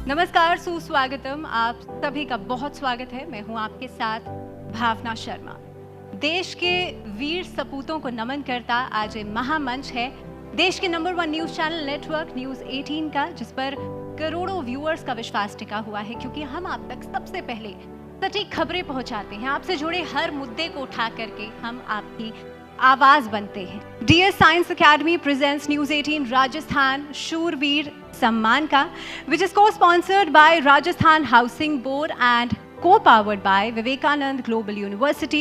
नमस्कार, सुस्वागतम। आप सभी का बहुत स्वागत है। मैं हूं आपके साथ भावना शर्मा। देश के वीर सपूतों को नमन करता आज ये महामंच है देश के number 1 news channel network news 18 का, जिस पर करोड़ों व्यूअर्स का विश्वास टिका हुआ है, क्योंकि हम आप तक सबसे पहले सटीक खबरें पहुंचाते हैं। आपसे जुड़े हर मुद्दे को उठा करके हम आपकी आवाज बनते हैं। DS science academy presents news 18 Rajasthan शूरवीर सम्मान का, which is co-sponsored by Rajasthan Housing Board and co-powered by Vivekanand Global University,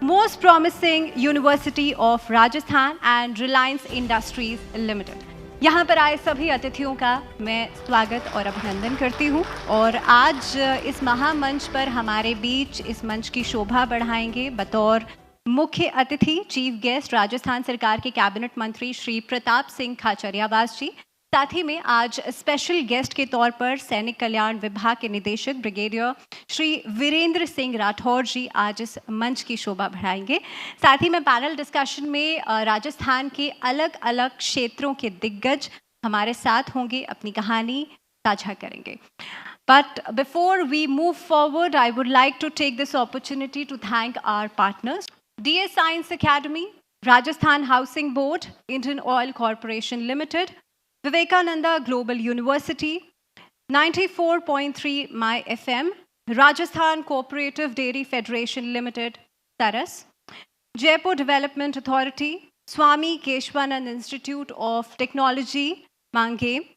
most promising University of Rajasthan and Reliance Industries Limited। यहाँ पर आए सभी अतिथियों का मैं स्वागत और अभिनंदन करती हूँ। और आज इस महामंच पर हमारे बीच इस मंच की शोभा बढ़ाएंगे बतौर मुख्य अतिथि चीफ गेस्ट राजस्थान सरकार के कैबिनेट मंत्री श्री प्रताप सिंह खाचरियावास जी। साथ ही में आज स्पेशल गेस्ट के तौर पर सैनिक कल्याण विभाग के निदेशक ब्रिगेडियर श्री वीरेंद्र सिंह राठौर जी आज इस मंच की शोभा बढ़ाएंगे। साथ ही में पैनल डिस्कशन में राजस्थान के अलग अलग क्षेत्रों के दिग्गज हमारे साथ होंगे, अपनी कहानी साझा करेंगे। But before we move forward, I would like to take this opportunity to thank our partners, DS Science Academy, Rajasthan Housing Board, Indian Oil Corporation Limited, Vivekananda Global University, 94.3 My FM, Rajasthan Cooperative Dairy Federation Limited, Saras, Jaipur Development Authority, Swami Keshwanand Institute of Technology, Mange,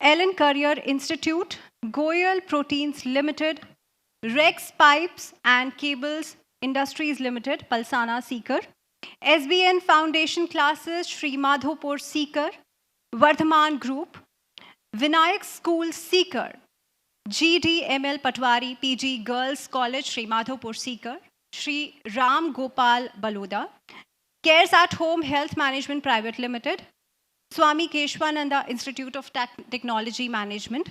Ellen Career Institute, Goyal Proteins Limited, Rex Pipes and Cables Industries Limited, Palsana Seeker, SBN Foundation Classes, Sri Madhopur Seeker, Vardhaman Group, Vinayak School Seeker, GDML Patwari PG Girls College, Sri Madhopur Seeker, Sri Ram Gopal Baloda, Cares at Home Health Management Private Limited, Swami Keshwananda Institute of Technology Management,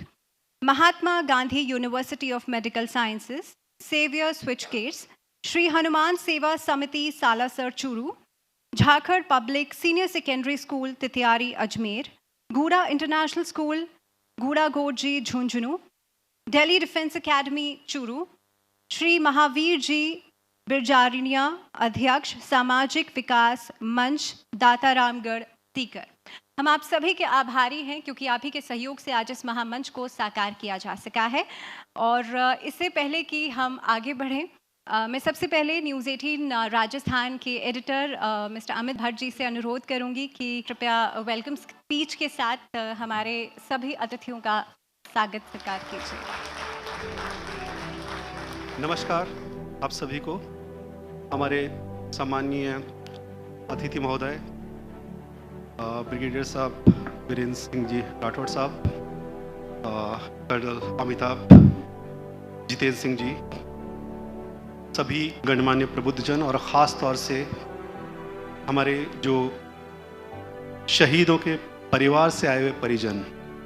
Mahatma Gandhi University of Medical Sciences, Xavier Switchgears, Sri Hanuman Seva Samiti Salasar Churu, Jharkhand Public Senior Secondary School Titiari Ajmer, Gura International School Gura Gorji Jhunjhunu, Delhi Defence Academy Churu, Sri Mahavir Ji Birjarinia अध्यक्ष सामाजिक विकास मंच दातारामगढ़ सीकर। हम आप सभी के आभारी हैं, क्योंकि आप ही के सहयोग से आज इस महामंच को साकार किया जा सका है। और इससे पहले कि हम आगे बढ़ें, मैं सबसे पहले न्यूज़ 18 राजस्थान के एडिटर मिस्टर अमित भट्ट जी से अनुरोध करूंगी कि कृपया वेलकम स्पीच के साथ हमारे सभी अतिथियों का स्वागत सत्कार कीजिए। नमस्कार आप सभी को। हमारे सम्माननीय अतिथि महोदय ब्रिगेडियर साहब वीरेंद्र सिंह जी राठौड़ साहब, कर्नल अमिताभ जितेंद्र सिंह जी, सभी गणमान्य प्रबुद्धजन और ख़ास तौर से हमारे जो शहीदों के परिवार से आए हुए परिजन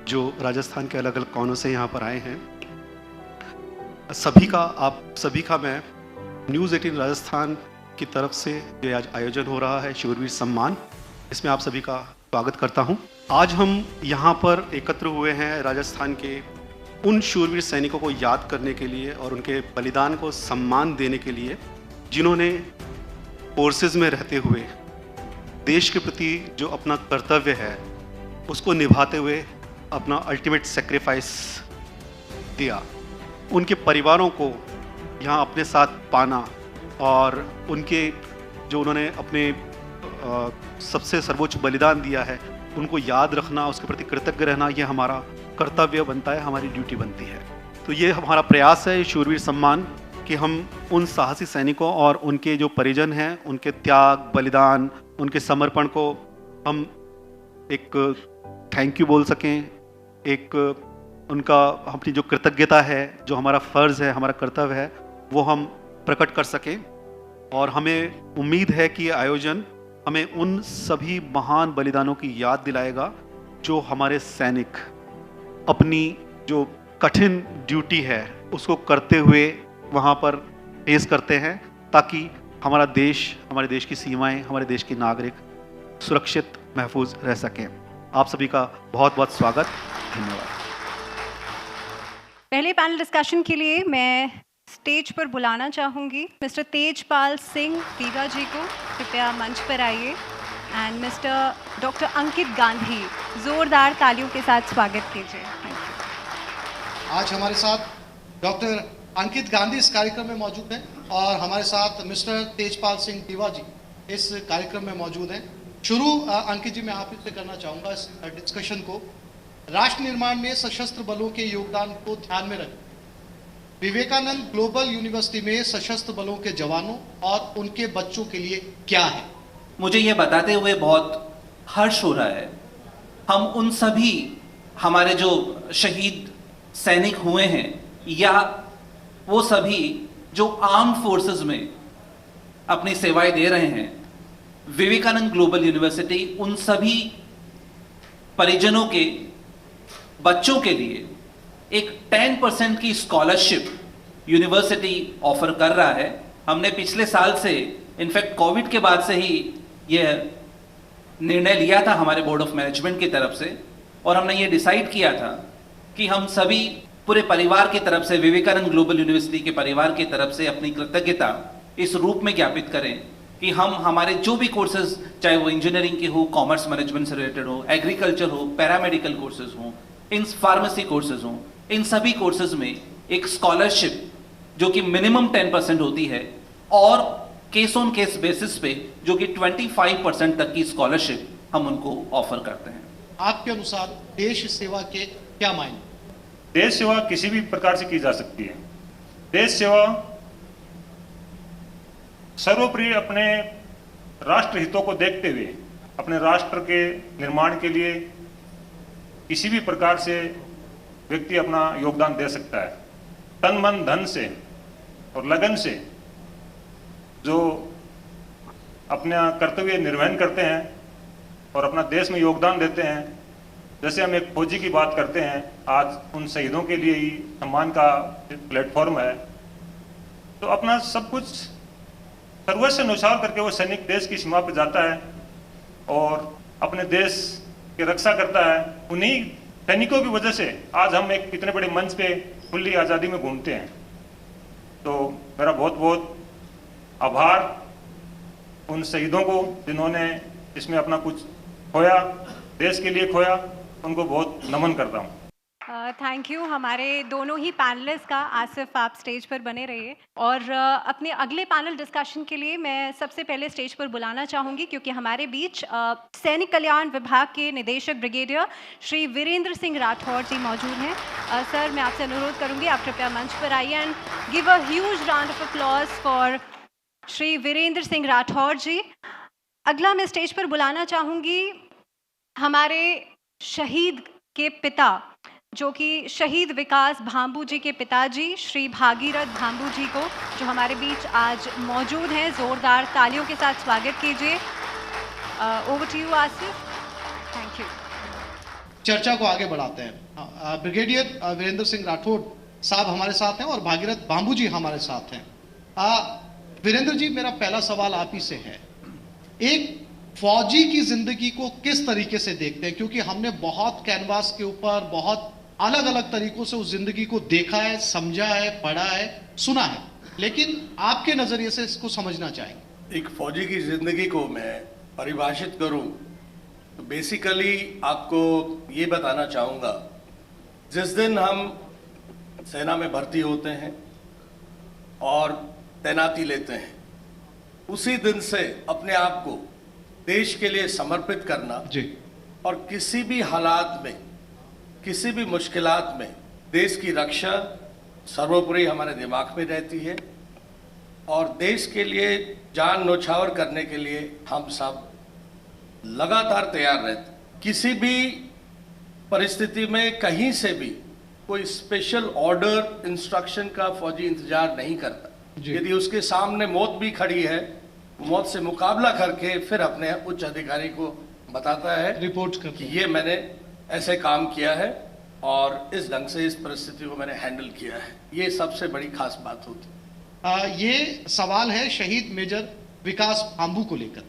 जो राजस्थान के अलग अलग कोनों से यहाँ पर आए हैं, आप सभी का मैं न्यूज़ 18 राजस्थान की तरफ से जो आज आयोजन हो रहा है शूरवीर सम्मान, इसमें आप सभी का स्वागत करता हूं। आज हम यहाँ पर एकत्र हुए हैं राजस्थान के उन शूरवीर सैनिकों को याद करने के लिए और उनके बलिदान को सम्मान देने के लिए, जिन्होंने फोर्सेस में रहते हुए देश के प्रति जो अपना कर्तव्य है उसको निभाते हुए अपना अल्टीमेट सेक्रीफाइस दिया। उनके परिवारों को यहाँ अपने साथ पाना और उनके जो उन्होंने अपने सबसे सर्वोच्च बलिदान दिया है उनको याद रखना, उसके प्रति कृतज्ञ रहना, ये हमारा कर्तव्य बनता है, हमारी ड्यूटी बनती है। तो ये हमारा प्रयास है शूरवीर सम्मान कि हम उन साहसी सैनिकों और उनके जो परिजन हैं उनके त्याग बलिदान उनके समर्पण को हम एक थैंक यू बोल सकें, एक उनका अपनी जो कृतज्ञता है, जो हमारा फ़र्ज़ है, हमारा कर्तव्य है, वो हम प्रकट कर सकें। और हमें उम्मीद है कि ये आयोजन हमें उन सभी महान बलिदानों की याद दिलाएगा जो हमारे सैनिक अपनी जो कठिन ड्यूटी है उसको करते हुए वहाँ पर फेस करते हैं, ताकि हमारा देश, हमारे देश की सीमाएं, हमारे देश के नागरिक सुरक्षित महफूज रह सकें। आप सभी का बहुत बहुत स्वागत, धन्यवाद। पहले पैनल डिस्कशन के लिए मैं स्टेज पर बुलाना चाहूँगी मिस्टर तेजपाल सिंह दीवा जी को। कृपया मंच पर आइए। एंड मिस्टर डॉक्टर अंकित गांधी, ज़ोरदार तालियों के साथ स्वागत कीजिए। Thank you. आज हमारे साथ डॉक्टर अंकित गांधी इस कार्यक्रम में मौजूद हैं और हमारे साथ मिस्टर तेजपाल सिंह दीवा जी इस कार्यक्रम में मौजूद हैं। शुरू अंकित जी मैं आप इससे करना चाहूँगा इस डिस्कशन को। राष्ट्र निर्माण में सशस्त्र बलों के योगदान को ध्यान में रखें। विवेकानंद ग्लोबल यूनिवर्सिटी में सशस्त्र बलों के जवानों और उनके बच्चों के लिए क्या है? मुझे ये बताते हुए बहुत हर्ष हो रहा है। हम उन सभी हमारे जो शहीद सैनिक हुए हैं या वो सभी जो आर्म फोर्सेस में अपनी सेवाएं दे रहे हैं, विवेकानंद ग्लोबल यूनिवर्सिटी उन सभी परिजनों के बच्चों के लिए एक 10% की स्कॉलरशिप यूनिवर्सिटी ऑफर कर रहा है। हमने पिछले साल से, इनफैक्ट कोविड के बाद से ही यह निर्णय लिया था हमारे बोर्ड ऑफ मैनेजमेंट की तरफ से, और हमने ये डिसाइड किया था कि हम सभी पूरे परिवार की तरफ से, विवेकानंद ग्लोबल यूनिवर्सिटी के परिवार की तरफ से अपनी कृतज्ञता इस रूप में ज्ञापित करें कि हम हमारे जो भी कोर्सेज, चाहे वो इंजीनियरिंग के हो, कॉमर्स मैनेजमेंट से रिलेटेड हो, एग्रीकल्चर हो, पैरामेडिकल कोर्सेज हो, इन फार्मेसी कोर्सेज हो, इन सभी कोर्सेज में एक स्कॉलरशिप जो कि मिनिमम 10% होती है और केस ऑन केस बेसिस पे जो कि 25% तक की स्कॉलरशिप हम उनको ऑफर करते हैं। आपके अनुसार देश सेवा के क्या मायने? देश सेवा किसी भी प्रकार से की जा सकती है। देश सेवा सर्वोपरि अपने राष्ट्र हितों को देखते हुए अपने राष्ट्र के निर्माण के लिए किसी भी प्रकार से व्यक्ति अपना योगदान दे सकता है। तन मन धन से और लगन से जो अपना कर्तव्य निर्वहन करते हैं और अपना देश में योगदान देते हैं। जैसे हम एक फौजी की बात करते हैं, आज उन शहीदों के लिए ही सम्मान का प्लेटफॉर्म है, तो अपना सब कुछ सर्वस्व न्यौछावर करके वो सैनिक देश की सीमा पर जाता है और अपने देश की रक्षा करता है। उन्हीं सैनिकों की वजह से आज हम एक इतने बड़े मंच पे खुली आज़ादी में घूमते हैं। तो मेरा बहुत बहुत आभार उन शहीदों को जिन्होंने इसमें अपना कुछ खोया, देश के लिए खोया, उनको बहुत नमन करता हूँ। थैंक यू हमारे दोनों ही पैनलिस्ट का। आसिफ, आप स्टेज पर बने रहिए। और अपने अगले पैनल डिस्कशन के लिए मैं सबसे पहले स्टेज पर बुलाना चाहूँगी, क्योंकि हमारे बीच सैनिक कल्याण विभाग के निदेशक ब्रिगेडियर श्री वीरेंद्र सिंह राठौर जी मौजूद हैं। सर, मैं आपसे अनुरोध करूँगी आप कृपया मंच पर आइए and give a huge round of applause for Shri Virendra Singh Rathore ji. अगला मैं स्टेज पर बुलाना चाहूँगी हमारे शहीद के पिता, जो कि शहीद विकास भांबू जी के पिताजी श्री भागीरथ भांबू जी को, जो हमारे बीच आज मौजूद हैं। ज़ोरदार तालियों के साथ स्वागत कीजिए। Over to you Asif. Thank you. चर्चा को आगे बढ़ाते हैं। ब्रिगेडियर वीरेंद्र सिंह राठौड़ साहब हमारे साथ हैं और भागीरथ भांबू जी हमारे साथ हैं। वीरेंद्र जी, मेरा पहला सवाल आप ही से है। एक फौजी की जिंदगी को किस तरीके से देखते हैं? क्योंकि हमने बहुत कैनवास के ऊपर बहुत अलग अलग तरीकों से उस जिंदगी को देखा है, समझा है, पढ़ा है, सुना है, लेकिन आपके नजरिए से इसको समझना चाहेंगे। एक फौजी की जिंदगी को मैं परिभाषित करूं तो बेसिकली आपको ये बताना चाहूँगा, जिस दिन हम सेना में भर्ती होते हैं और तैनाती लेते हैं, उसी दिन से अपने आप को देश के लिए समर्पित करना जी, और किसी भी हालात में, किसी भी मुश्किलात में देश की रक्षा सर्वोपरि हमारे दिमाग में रहती है और देश के लिए जान न्यौछावर करने के लिए हम सब लगातार तैयार रहते। किसी भी परिस्थिति में कहीं से भी कोई स्पेशल ऑर्डर, इंस्ट्रक्शन का फौजी इंतजार नहीं करता। यदि उसके सामने मौत भी खड़ी है, मौत से मुकाबला करके फिर अपने उच्च अधिकारी को बताता है, रिपोर्ट करके, कि ये मैंने ऐसे काम किया है और इस ढंग से इस परिस्थिति को मैंने हैंडल किया है। ये सबसे बड़ी खास बात होती है। ये सवाल है शहीद मेजर विकास भांबू को लेकर।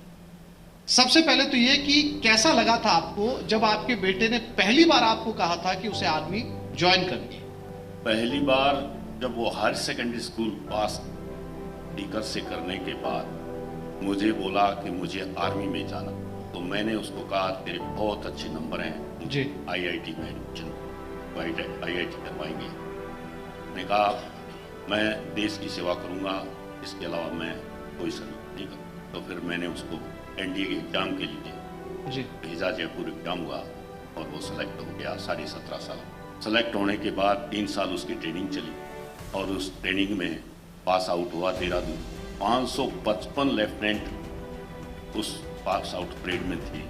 सबसे पहले तो ये कि कैसा लगा था आपको जब आपके बेटे ने पहली बार आपको कहा था कि उसे आर्मी ज्वाइन करनी है? पहली बार जब वो हायर सेकेंडरी स्कूल पास टीकर से करने के बाद मुझे बोला कि मुझे आर्मी में जाना, तो मैंने उसको कहा तेरे बहुत अच्छे नंबर हैं, जी। IIT में एडमिशन IIT करवाएंगे। मैंने कहा मैं देश की सेवा करूंगा, इसके अलावा मैं कोई सर्विस नहीं करूँ। तो फिर मैंने उसको NDA के एग्ज़ाम के लिए जी। भेजा, जयपुर एग्ज़ाम हुआ और वो सेलेक्ट हो गया। 17.5 साल सेलेक्ट होने के बाद 3 साल उसकी ट्रेनिंग चली और उस ट्रेनिंग में पास आउट हुआ 13 555 लेफ्टिनेंट उस पास आउट परेड में थे,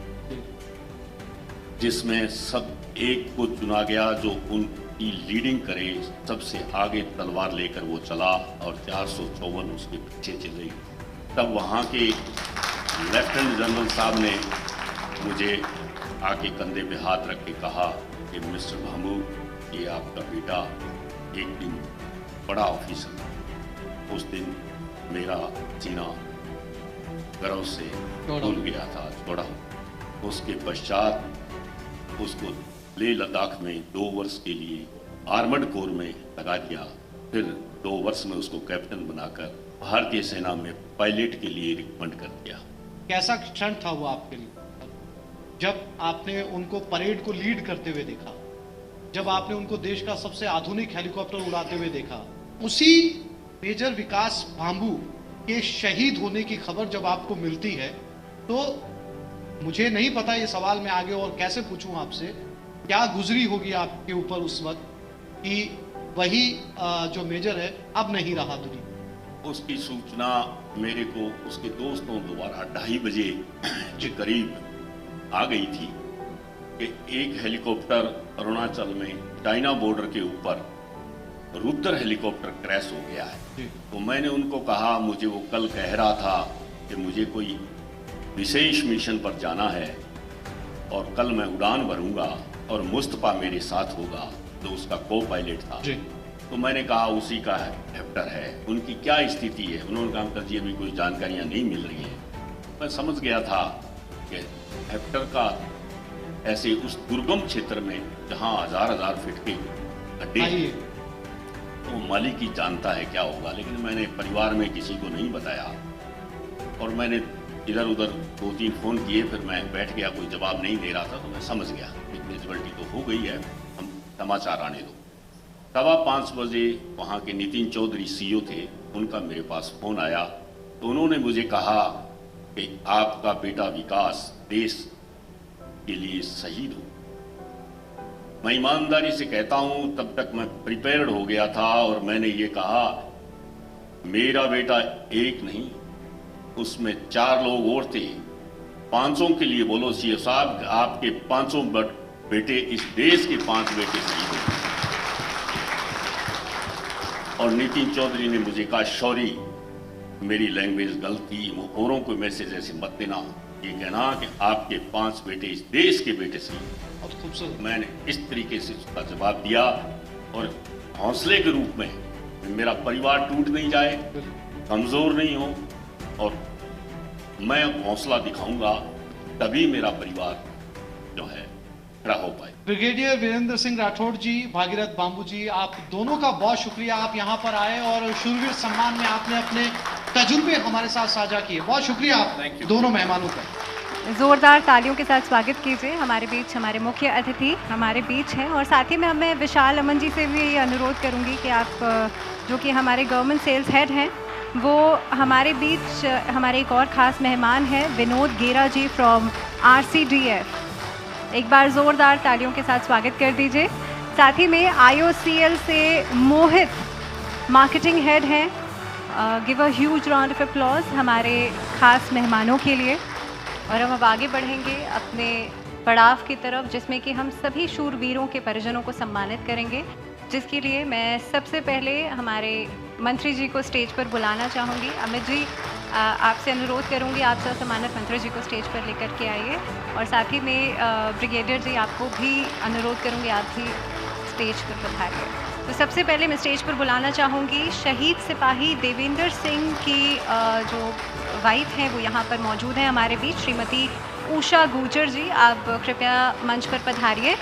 जिसमें सब एक को चुना गया जो उनकी लीडिंग करे। सबसे आगे तलवार लेकर वो चला और 454 उसके पीछे चले। तब वहाँ के लेफ्टिनेंट जनरल साहब ने मुझे आके कंधे पे हाथ रख के कहा कि मिस्टर भांबू, ये आपका बेटा एक दिन बड़ा ऑफिसर था। उस दिन मेरा सीना गर्व से फूल गया था, छोड़ा। उसके पश्चात उसको लेह लद्दाख में 2 वर्ष के लिए आर्मर्ड कोर में लगा दिया। फिर 2 वर्ष में उसको कैप्टन बनाकर भारतीय सेना में पायलट के लिए रिकमेंड कर दिया। कैसा क्षण था वो आपके लिए जब आपने उनको परेड को लीड करते हुए देखा, जब आपने उनको देश का सबसे आधुनिक हेलीकॉप्टर उड़ाते हुए देखा? उसी मेजर विकास भांबू के शहीद होने की खबर जब आपको मिलती है, तो मुझे नहीं पता ये सवाल मैं आगे और कैसे पूछूं आपसे, क्या गुजरी होगी आपके ऊपर उस वक्त कि वही जो मेजर है अब नहीं रहा दुनिया? उसकी सूचना मेरे को उसके दोस्तों द्वारा 2:30 बजे के करीब आ गई थी कि एक हेलीकॉप्टर अरुणाचल में चाइना बॉर्डर के ऊपर रुद्र हेलीकॉप्टर क्रैश हो गया है। तो मैंने उनको कहा, मुझे वो कल कह रहा था कि मुझे कोई विशेष मिशन पर जाना है और कल मैं उड़ान भरूंगा और मुस्तफा मेरे साथ होगा, जो उसका को पायलट था। तो मैंने कहा उसी का हेप्टर है, उनकी क्या स्थिति है? उन्होंने कहा अंकल जी अभी कोई जानकारियां नहीं मिल रही हैं। मैं समझ गया था कि हेप्टर का ऐसे उस दुर्गम क्षेत्र में जहां हजार फीट के गड्ढे, तो मालिक ही जानता है क्या होगा। लेकिन मैंने परिवार में किसी को नहीं बताया और मैंने इधर उधर 2-3 फोन किए, फिर मैं बैठ गया, कोई जवाब नहीं दे रहा था। तो मैं समझ गया कि कैजुअल्टी तो हो गई है, हम समाचार आने दो। 5:15 बजे वहाँ के नितिन चौधरी CEO थे, उनका मेरे पास फोन आया। तो उन्होंने मुझे कहा कि आपका बेटा विकास देश के लिए शहीद हो। मैं ईमानदारी से कहता हूं, तब तक मैं प्रिपेयर्ड हो गया था और मैंने ये कहा मेरा बेटा एक नहीं, उसमें 4 लोग और थे। 500 के लिए बोलो CEO साहब, आपके 500 बेटे, इस देश के 5 बेटे शहीद हो। और नितिन चौधरी ने मुझे कहा शौरी, मेरी लैंग्वेज गलती, औरों को मैसेज ऐसे मत देना, ये कहना कि आपके 5 बेटे इस देश के बेटे शहीद। बहुत खूबसूरत। मैंने इस तरीके से उसका जवाब दिया और हौसले के रूप में मेरा परिवार टूट नहीं जाए, कमजोर नहीं हो, और मैं हौसला दिखाऊंगा, तभी मेरा परिवार जो है खड़ा हो पाए। ब्रिगेडियर वीरेंद्र सिंह राठौड़ जी, भागीरथ भांबू जी, आप दोनों का बहुत शुक्रिया, आप यहाँ पर आए और शूरवीर सम्मान में आपने अपने तजुर्बे हमारे साथ साझा किए। बहुत शुक्रिया आप दोनों मेहमानों का। जोरदार तालियों के साथ स्वागत कीजिए। हमारे बीच हमारे मुख्य अतिथि हमारे बीच हैं और साथ ही में मैं विशाल अमन जी से भी अनुरोध करूंगी कि आप, जो कि हमारे गवर्नमेंट सेल्स हेड हैं, वो हमारे बीच हमारे एक और ख़ास मेहमान हैं विनोद गेरा जी फ्रॉम RCDF। एक बार ज़ोरदार तालियों के साथ स्वागत कर दीजिए। साथ ही में IOCL से मोहित मार्केटिंग हेड हैं। Give a huge round of applause हमारे ख़ास मेहमानों के लिए। और हम अब आगे बढ़ेंगे अपने पड़ाव की तरफ, जिसमें कि हम सभी शूरवीरों के परिजनों को सम्मानित करेंगे, जिसके लिए मैं सबसे पहले हमारे मंत्री जी को स्टेज पर बुलाना चाहूँगी। अमित जी, आपसे अनुरोध करूँगी, आप सम्मानित मंत्री जी को स्टेज पर लेकर के आइए। और साथ ही में ब्रिगेडियर जी, आपको भी अनुरोध करूँगी, आप भी स्टेज पर पधारिए। तो सबसे पहले मैं स्टेज पर बुलाना चाहूँगी शहीद सिपाही देवेंद्र सिंह की जो वाइफ हैं, वो यहाँ पर मौजूद हैं हमारे बीच, श्रीमती उषा गुर्जर जी। आप कृपया मंच पर पधारिए।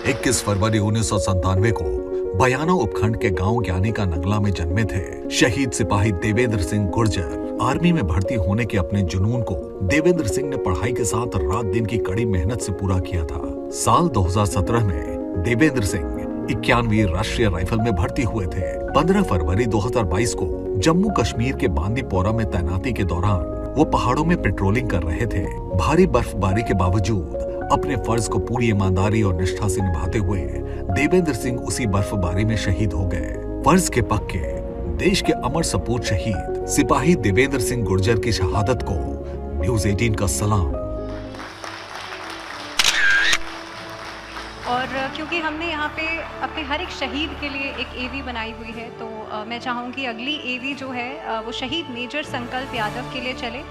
21 फरवरी 1997 को बयाना उपखंड के गांव ज्ञानी का नगला में जन्मे थे। शहीद सिपाही देवेंद्र सिंह गुर्जर आर्मी में भर्ती होने के अपने जुनून को देवेंद्र सिंह ने पढ़ाई के साथ रात दिन की कड़ी मेहनत से पूरा किया था। साल 2017 में देवेंद्र सिंह 91वीं राष्ट्रीय राइफल में भर्ती हुए थे। 15 फरवरी 2022 को जम्मू कश्मीर के बांदीपोरा में तैनाती के दौरान वो पहाड़ों में पेट्रोलिंग कर रहे थे। भारी बर्फबारी के बावजूद अपने फर्ज को पूरी ईमानदारी और निष्ठा से निभाते हुए देवेंद्र सिंह उसी बर्फबारी में शहीद हो गए। फर्ज के पक्के देश के अमर सपूत शहीद सिपाही देवेंद्र सिंह गुर्जर की शहादत को न्यूज़ 18 का सलाम। और क्योंकि हमने यहाँ पे अपने हर एक शहीद के लिए एक एवी बनाई हुई है, तो मैं चाहूँगी अगली एवी जो है वो शहीद मेजर संकल्प यादव के लिए चले,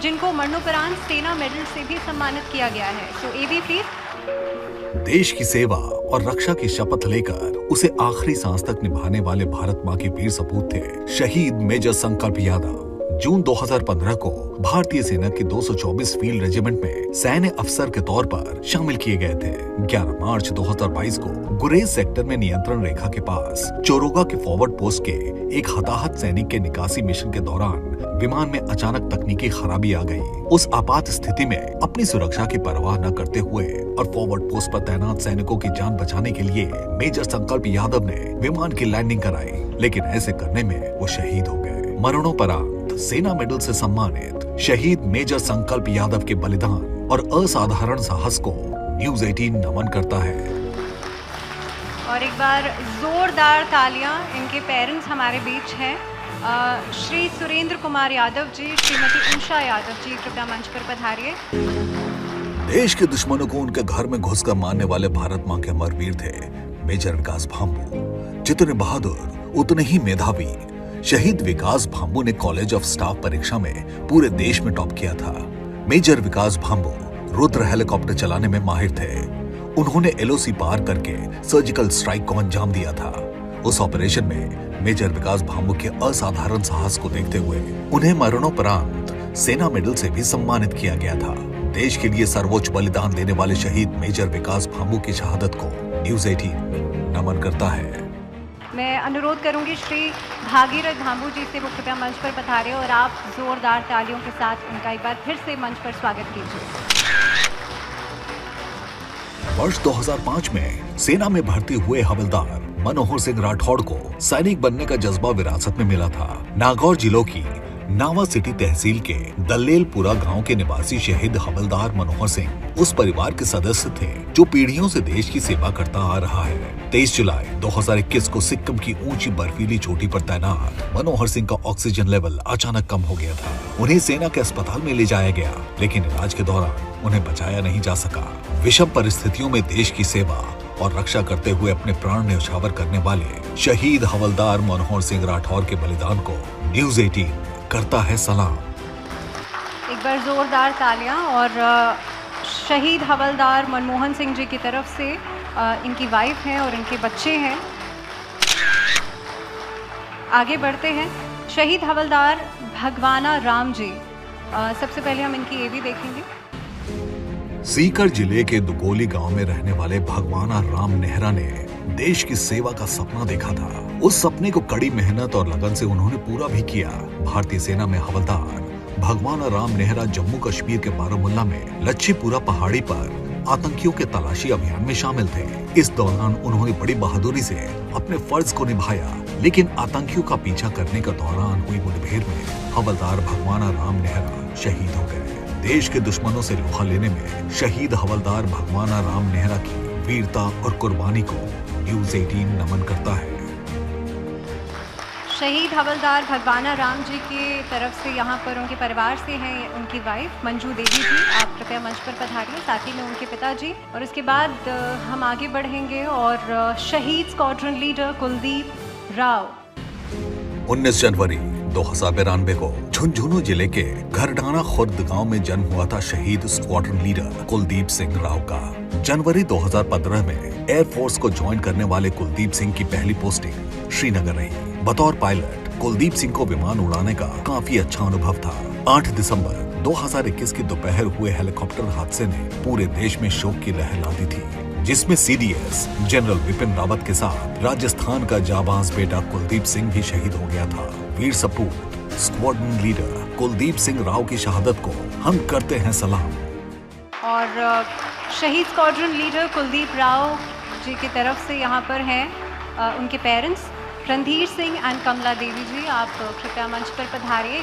जिनको मरणोपरांत सेना मेडल से भी सम्मानित किया गया है। सो एवी प्लीज। देश की सेवा और रक्षा की शपथ लेकर उसे आखिरी सांस तक निभाने वाले भारत माँ के वीर सपूत थे शहीद मेजर संकल्प यादव। जून 2015 को भारतीय सेना की 224 फील्ड रेजिमेंट में सैन्य अफसर के तौर पर शामिल किए गए थे। 11 मार्च 2022 को गुरेज सेक्टर में नियंत्रण रेखा के पास चोरोगा के फॉरवर्ड पोस्ट के एक हताहत सैनिक के निकासी मिशन के दौरान विमान में अचानक तकनीकी खराबी आ गई। उस आपात स्थिति में अपनी सुरक्षा की परवाह न करते हुए और फॉरवर्ड पोस्ट पर तैनात सैनिकों की जान बचाने के लिए मेजर संकल्प यादव ने विमान की लैंडिंग कराई, लेकिन ऐसे करने में वो शहीद हो गए। मरणोपरांत सेना मेडल से सम्मानित शहीद मेजर संकल्प यादव के बलिदान और असाधारण साहस को न्यूज़ 18 नमन करता है। और एक बार जोरदार तालियां इनके पेरेंट्स हमारे बीच हैं। श्री सुरेंद्र कुमार यादव जी, श्रीमती उषा यादव जी, कृपया मंच पर पधारिए। देश के दुश्मनों को उनके घर में घुसकर मारने वाले भारत माँ के अमरवीर थे मेजर विकास भांबू। जितने बहादुर उतने ही मेधावी। शहीद विकास भांबू ने कॉलेज ऑफ स्टाफ परीक्षा में पूरे देश में टॉप किया था। मेजर विकास भांबू रुद्र हेलीकॉप्टर चलाने में माहिर थे। उन्होंने एलओसी पार करके सर्जिकल स्ट्राइक को अंजाम दिया था। उस ऑपरेशन में मेजर विकास भांबू के असाधारण साहस को देखते हुए उन्हें मरणोपरांत सेना मेडल से भी सम्मानित किया गया था। देश के लिए सर्वोच्च बलिदान देने वाले शहीद मेजर विकास भांबू की शहादत को न्यूज़ 18 नमन करता है। मैं अनुरोध करूंगी श्री भागीरथ भांबू जी से वो कृपया मंच पर पधारे और आप जोरदार तालियों के साथ उनका एक बार फिर से मंच पर स्वागत कीजिए। वर्ष 2005 में सेना में भर्ती हुए हवलदार मनोहर सिंह राठौड़ को सैनिक बनने का जज्बा विरासत में मिला था। नागौर जिलों की नावा सिटी तहसील के दल्लेलपुरा गांव के निवासी शहीद हवलदार मनोहर सिंह उस परिवार के सदस्य थे जो पीढ़ियों से देश की सेवा करता आ रहा है। 23 जुलाई 2021 को सिक्किम की ऊंची बर्फीली चोटी पर तैनात मनोहर सिंह का ऑक्सीजन लेवल अचानक कम हो गया था। उन्हें सेना के अस्पताल में ले जाया गया, लेकिन इलाज के दौरान उन्हें बचाया नहीं जा सका। विषम परिस्थितियों में देश की सेवा और रक्षा करते हुए अपने प्राण न्यौछावर करने वाले शहीद हवलदार मनोहर सिंह राठौर के बलिदान को न्यूज़ 18 करता है सलाम। एक बार जोरदार तालियां। और शहीद हवलदार मनमोहन सिंह जी की तरफ से इनकी वाइफ हैं और इनके बच्चे हैं। आगे बढ़ते हैं। शहीद हवलदार भगवाना राम जी, सबसे पहले हम इनकी एवी देखेंगे। सीकर जिले के दुगोली गांव में रहने वाले भगवाना राम नेहरा ने देश की सेवा का सपना देखा था। उस सपने को कड़ी मेहनत और लगन से उन्होंने पूरा भी किया। भारतीय सेना में हवलदार भगवाना राम नेहरा जम्मू कश्मीर के बारामुल्ला में लच्छीपुरा पहाड़ी पर आतंकियों के तलाशी अभियान में शामिल थे। इस दौरान उन्होंने बड़ी बहादुरी से अपने फर्ज को निभाया, लेकिन आतंकियों का पीछा करने के दौरान हुई मुठभेड़ में हवलदार भगवाना राम नेहरा शहीद हो गए। देश के दुश्मनों से लोहा लेने में शहीद हवलदार भगवाना राम नेहरा की वीरता और कुर्बानी को न्यूज़ 18 नमन करता है। शहीद हवलदार भगवाना राम जी की तरफ से यहाँ पर उनके परिवार से हैं उनकी वाइफ मंजू देवी जी, आप कृपया मंच पर पधारिए, साथ ही में उनके पिताजी। और इसके बाद हम आगे बढ़ेंगे और शहीद स्क्वाड्रन लीडर कुलदीप राव। 19 जनवरी 2092 को झुंझुनू जिले के घरडाना खुर्द गांव में जन्म हुआ था शहीद स्क्वाड्रन लीडर कुलदीप सिंह राव का। जनवरी 2015 में एयरफोर्स को ज्वाइन करने वाले कुलदीप सिंह की पहली पोस्टिंग श्रीनगर रही। बतौर पायलट कुलदीप सिंह को विमान उड़ाने का काफी अच्छा अनुभव था। 8 दिसंबर 2021 की दोपहर हुए हेलीकॉप्टर हादसे ने पूरे देश में शोक की लहर ला दी थी, जिसमें CDS जनरल विपिन रावत के साथ राजस्थान का जाबाज बेटा कुलदीप सिंह भी शहीद हो गया था। वीर सपूत स्क्वाड्रन लीडर कुलदीप सिंह राव की शहादत को हम करते हैं सलाम। और शहीद स्क्वाड्रन लीडर कुलदीप राव जी की तरफ से यहाँ पर हैं उनके पेरेंट्स रणधीर सिंह एंड कमला देवी जी। आप कृपया मंच पर पधारिए।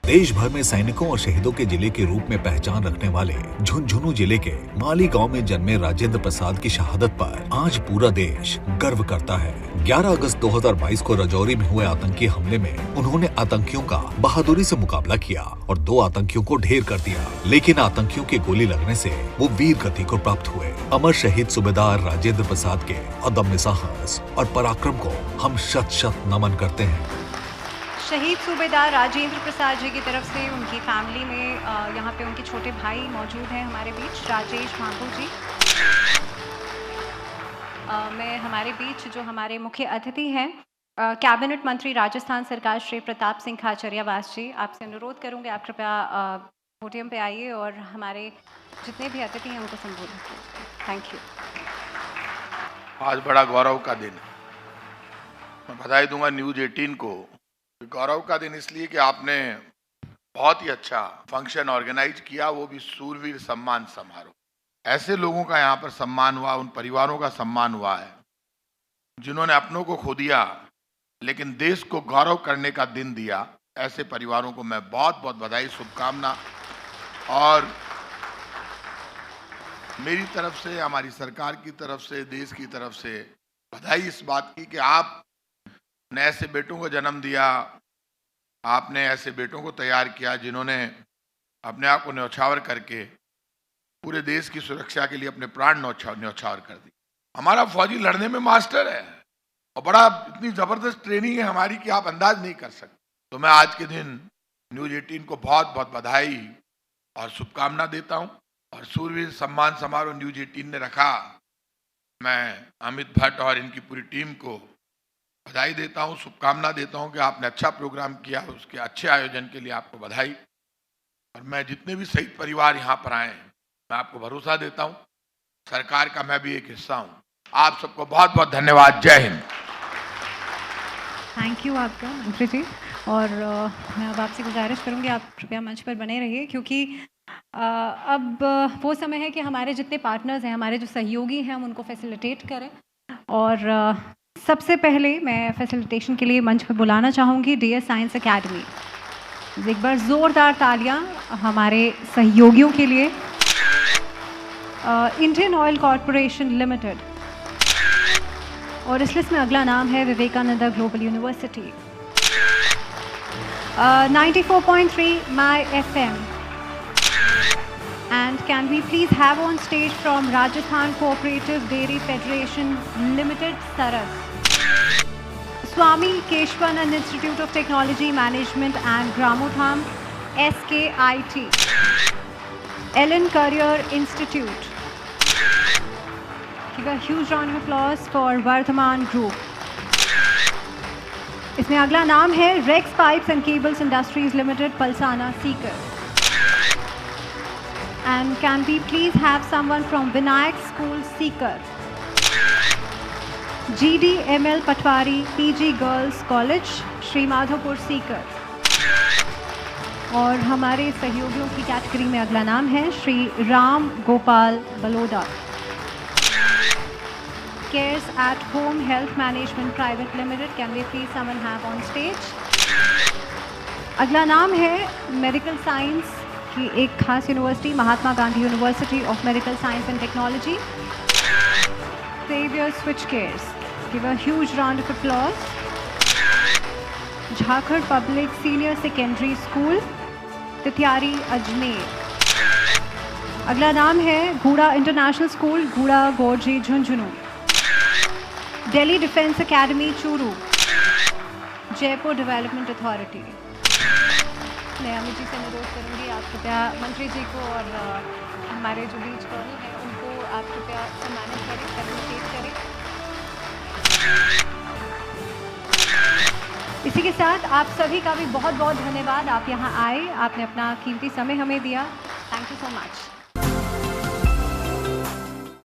देश भर में सैनिकों और शहीदों के जिले के रूप में पहचान रखने वाले झुंझुनू जिले के माली गांव में जन्मे राजेंद्र प्रसाद की शहादत पर आज पूरा देश गर्व करता है। 11 अगस्त 2022 को राजौरी में हुए आतंकी हमले में उन्होंने आतंकियों का बहादुरी से मुकाबला किया और 2 आतंकियों को ढेर कर दिया, लेकिन आतंकियों की गोली लगने से वो वीर गति को प्राप्त हुए। अमर शहीद सूबेदार राजेंद्र प्रसाद के अदम्य साहस और पराक्रम को हम शत शत नमन करते हैं। शहीद सूबेदार राजेंद्र प्रसाद जी की तरफ से उनकी फैमिली में यहाँ पे उनके छोटे भाई मौजूद हैं हमारे बीच, राजेश भांगू जी। मैं हमारे बीच जो हमारे मुख्य अतिथि हैं कैबिनेट मंत्री राजस्थान सरकार श्री प्रताप सिंह खाचरियावास जी, आपसे अनुरोध करूँगी आप कृपया पोडियम पे आइए और हमारे जितने भी अतिथि हैं उनको संबोधित कीजिए। Thank you. आज बड़ा गौरव का दिन, मैं बधाई दूंगा न्यूज़ 18 को। गौरव का दिन इसलिए कि आपने बहुत ही अच्छा फंक्शन ऑर्गेनाइज किया, वो भी सूरवीर सम्मान समारोह। ऐसे लोगों का यहाँ पर सम्मान हुआ, उन परिवारों का सम्मान हुआ है जिन्होंने अपनों को खो दिया लेकिन देश को गौरव करने का दिन दिया। ऐसे परिवारों को मैं बहुत बहुत बधाई, शुभकामना। और मेरी तरफ से, हमारी सरकार की तरफ से, देश की तरफ से बधाई इस बात की कि आपने ऐसे बेटों को जन्म दिया, आपने ऐसे बेटों को तैयार किया जिन्होंने अपने आप को न्यौछावर करके पूरे देश की सुरक्षा के लिए अपने प्राण न्यौछावर कर दी। हमारा फौजी लड़ने में मास्टर है और बड़ा इतनी ज़बरदस्त ट्रेनिंग है हमारी कि आप अंदाज नहीं कर सकते। तो मैं आज के दिन न्यूज़ 18 को बहुत बहुत बधाई और शुभकामना देता हूं। और सूरवीर सम्मान समारोह न्यूज़ 18 ने रखा, मैं अमित भट्ट और इनकी पूरी टीम को बधाई देता हूं, शुभकामना देता हूं कि आपने अच्छा प्रोग्राम किया, उसके अच्छे आयोजन के लिए आपको बधाई। और मैं जितने भी शहीद परिवार यहाँ पर आए हैं, मैं आपको भरोसा देता हूं सरकार का मैं भी एक हिस्सा हूं। आप सबको बहुत बहुत धन्यवाद। जय हिंद। थैंक यू आपका मंत्री जी। और मैं अब आपसे गुजारिश करूंगी आप कृपया मंच पर बने रहिए, क्योंकि अब वो समय है कि हमारे जितने पार्टनर्स हैं, हमारे जो सहयोगी हैं, हम उनको फैसिलिटेट करें। और सबसे पहले मैं फैसिलिटेशन के लिए मंच पर बुलाना चाहूँगी DS साइंस एकेडमी। एक बार ज़ोरदार तालियां हमारे सहयोगियों के लिए। इंडियन ऑयल कॉरपोरेशन लिमिटेड, और इस लिस्ट में अगला नाम है Vivekananda global university. 94.3 My FM। And can we please have on stage from Rajasthan Cooperative Dairy Federation Limited, Saras, Swami Keshwanand Institute of Technology Management and Gramotham, SKIT, Ellen Career Institute. Give a huge round of applause for Vardhaman Group. इसमें अगला नाम है Rex Pipes and Cables Industries Limited, Palsana, Seeker. And can we please have someone from Vinayak School, Seeker, GDML Patwari PG Girls College, Shri Madhopur, Seeker. और हमारे सहयोगियों की category में अगला नाम है Shri Ram Gopal Baloda, Cares at Home Health Management Private Limited. Can we please someone have on stage? अगला नाम है मेडिकल साइंस की एक खास university, Mahatma Gandhi university of medical science and technology, Xavier Switchgears. Give a huge round of applause. Jhakhar public senior secondary school, Tithiyari, Ajmer. अगला नाम है Guda international school, Guda Gorji, Jhunjhunu. Delhi defence academy, Churu, Jaipur development authority. मैं अमित जी से अनुरोध करूंगी आप कृपया मंत्री जी को और हमारे जो बीच कर्नल हैं उनको आप कृपया सम्मानित करें, फैसिलिटेट करें। इसी के साथ आप सभी का भी बहुत बहुत धन्यवाद। आप यहाँ आए, आपने अपना कीमती समय हमें दिया। Thank you so much.